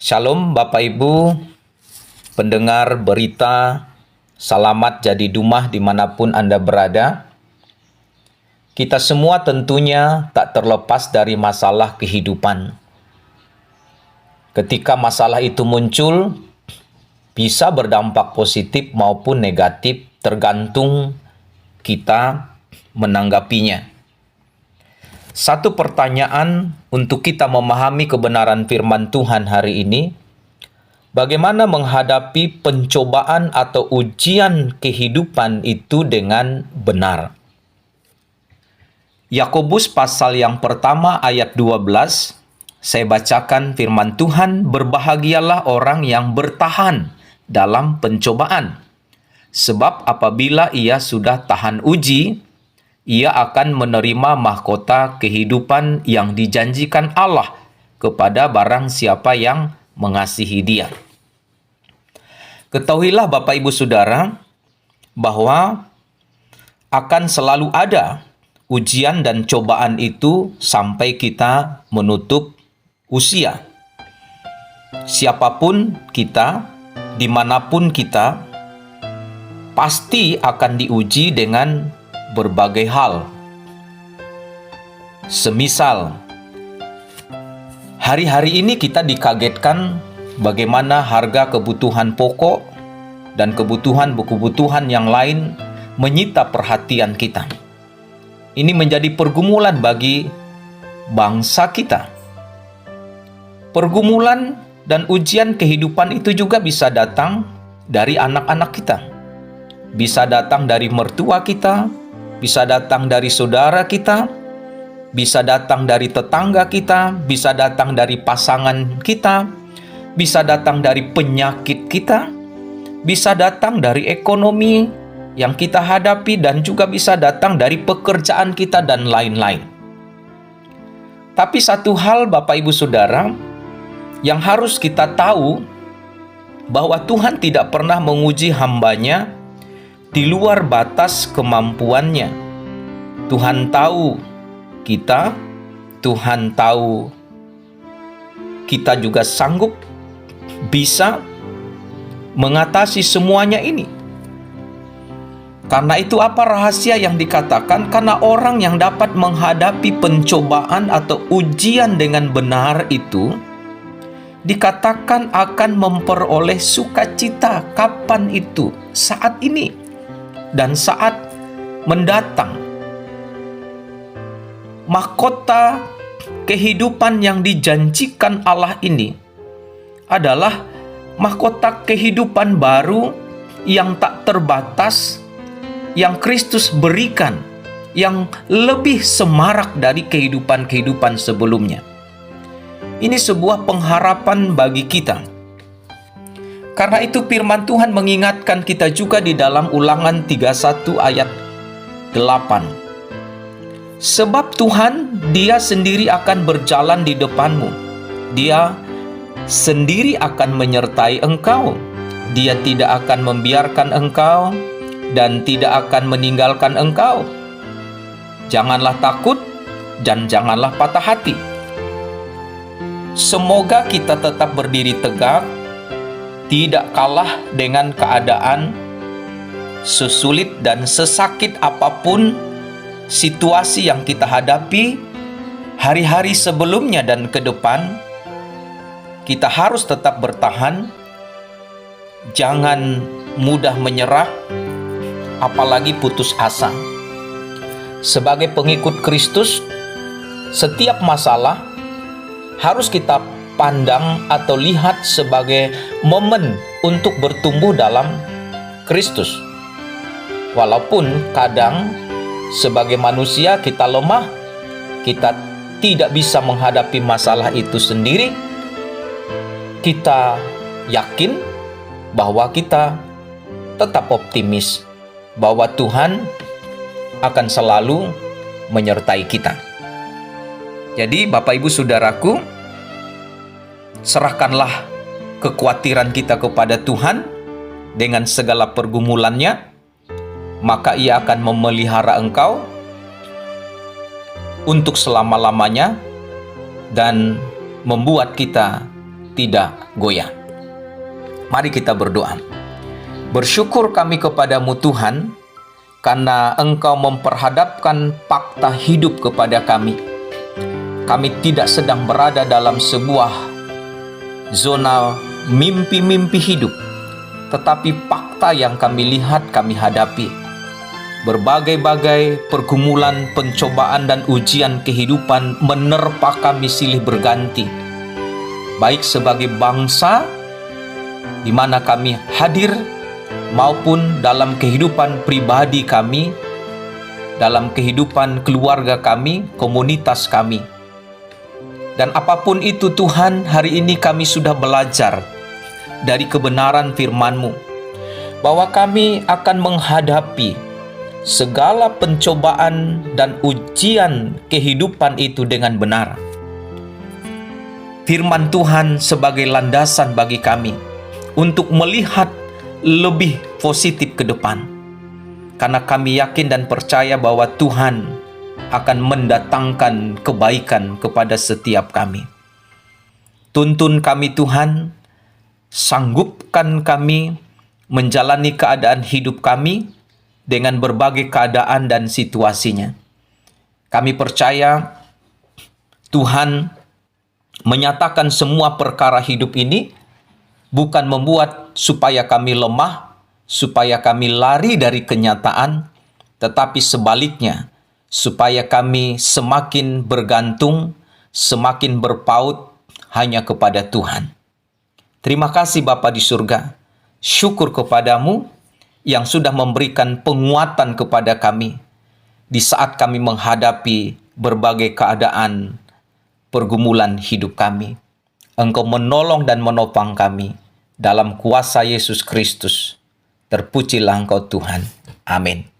Shalom Bapak Ibu, pendengar berita, selamat jadi dumah dimanapun Anda berada. Kita semua tentunya tak terlepas dari masalah kehidupan. Ketika masalah itu muncul, bisa berdampak positif maupun negatif tergantung kita menanggapinya. Satu pertanyaan untuk kita memahami kebenaran firman Tuhan hari ini, bagaimana menghadapi pencobaan atau ujian kehidupan itu dengan benar. Yakobus pasal yang pertama ayat 12, saya bacakan firman Tuhan, berbahagialah orang yang bertahan dalam pencobaan. Sebab apabila ia sudah tahan uji, ia akan menerima mahkota kehidupan yang dijanjikan Allah kepada barang siapa yang mengasihi Dia. Ketahuilah Bapak Ibu Saudara bahwa akan selalu ada ujian dan cobaan itu sampai kita menutup usia. Siapapun kita, dimanapun kita, pasti akan diuji dengan berbagai hal. Semisal hari-hari ini kita dikagetkan bagaimana harga kebutuhan pokok dan kebutuhan yang lain menyita perhatian kita. Ini menjadi pergumulan bagi bangsa kita. Pergumulan dan ujian kehidupan itu juga bisa datang dari anak-anak kita. Bisa datang dari mertua kita, bisa datang dari saudara kita, bisa datang dari tetangga kita, bisa datang dari pasangan kita, bisa datang dari penyakit kita, bisa datang dari ekonomi yang kita hadapi, dan juga bisa datang dari pekerjaan kita dan lain-lain. Tapi satu hal Bapak Ibu Saudara yang harus kita tahu, bahwa Tuhan tidak pernah menguji hamba-Nya di luar batas kemampuannya. Tuhan tahu kita, Tuhan tahu kita juga sanggup bisa mengatasi semuanya ini. Karena itu apa rahasia yang dikatakan? Karena orang yang dapat menghadapi pencobaan atau ujian dengan benar itu dikatakan akan memperoleh sukacita. Kapan itu? Saat ini dan saat mendatang. Mahkota kehidupan yang dijanjikan Allah ini adalah mahkota kehidupan baru yang tak terbatas, yang Kristus berikan, yang lebih semarak dari kehidupan-kehidupan sebelumnya. Ini sebuah pengharapan bagi kita. Karena itu firman Tuhan mengingatkan kita juga di dalam Ulangan 31 ayat 8. Sebab Tuhan, Dia sendiri akan berjalan di depanmu. Dia sendiri akan menyertai engkau. Dia tidak akan membiarkan engkau dan tidak akan meninggalkan engkau. Janganlah takut dan janganlah patah hati. Semoga kita tetap berdiri tegak, tidak kalah dengan keadaan, sesulit dan sesakit apapun situasi yang kita hadapi hari-hari sebelumnya dan ke depan. Kita harus tetap bertahan, jangan mudah menyerah, apalagi putus asa. Sebagai pengikut Kristus, setiap masalah harus kita pandang atau lihat sebagai momen untuk bertumbuh dalam Kristus. Walaupun kadang sebagai manusia kita lemah, kita tidak bisa menghadapi masalah itu sendiri, kita yakin bahwa kita tetap optimis bahwa Tuhan akan selalu menyertai kita. Jadi Bapak Ibu Saudaraku, serahkanlah kekhawatiran kita kepada Tuhan dengan segala pergumulannya, maka Ia akan memelihara engkau untuk selama-lamanya dan membuat kita tidak goyah. Mari kita berdoa. Bersyukur kami kepadamu Tuhan, karena Engkau memperhadapkan fakta hidup kepada kami. Kami tidak sedang berada dalam sebuah zona mimpi-mimpi hidup, tetapi fakta yang kami lihat, kami hadapi. Berbagai-bagai pergumulan, pencobaan, dan ujian kehidupan menerpa kami silih berganti, baik sebagai bangsa di mana kami hadir, maupun dalam kehidupan pribadi kami, dalam kehidupan keluarga kami, komunitas kami. Dan apapun itu Tuhan, hari ini kami sudah belajar dari kebenaran firman-Mu, bahwa kami akan menghadapi segala pencobaan dan ujian kehidupan itu dengan benar. Firman Tuhan sebagai landasan bagi kami untuk melihat lebih positif ke depan, karena kami yakin dan percaya bahwa Tuhan akan mendatangkan kebaikan kepada setiap kami. Tuntun kami Tuhan, sanggupkan kami menjalani keadaan hidup kami dengan berbagai keadaan dan situasinya. Kami percaya Tuhan menyatakan semua perkara hidup ini bukan membuat supaya kami lemah, supaya kami lari dari kenyataan, tetapi sebaliknya, supaya kami semakin bergantung, semakin berpaut hanya kepada Tuhan. Terima kasih Bapa di surga. Syukur kepadamu yang sudah memberikan penguatan kepada kami di saat kami menghadapi berbagai keadaan pergumulan hidup kami. Engkau menolong dan menopang kami dalam kuasa Yesus Kristus. Terpujilah Engkau Tuhan. Amin.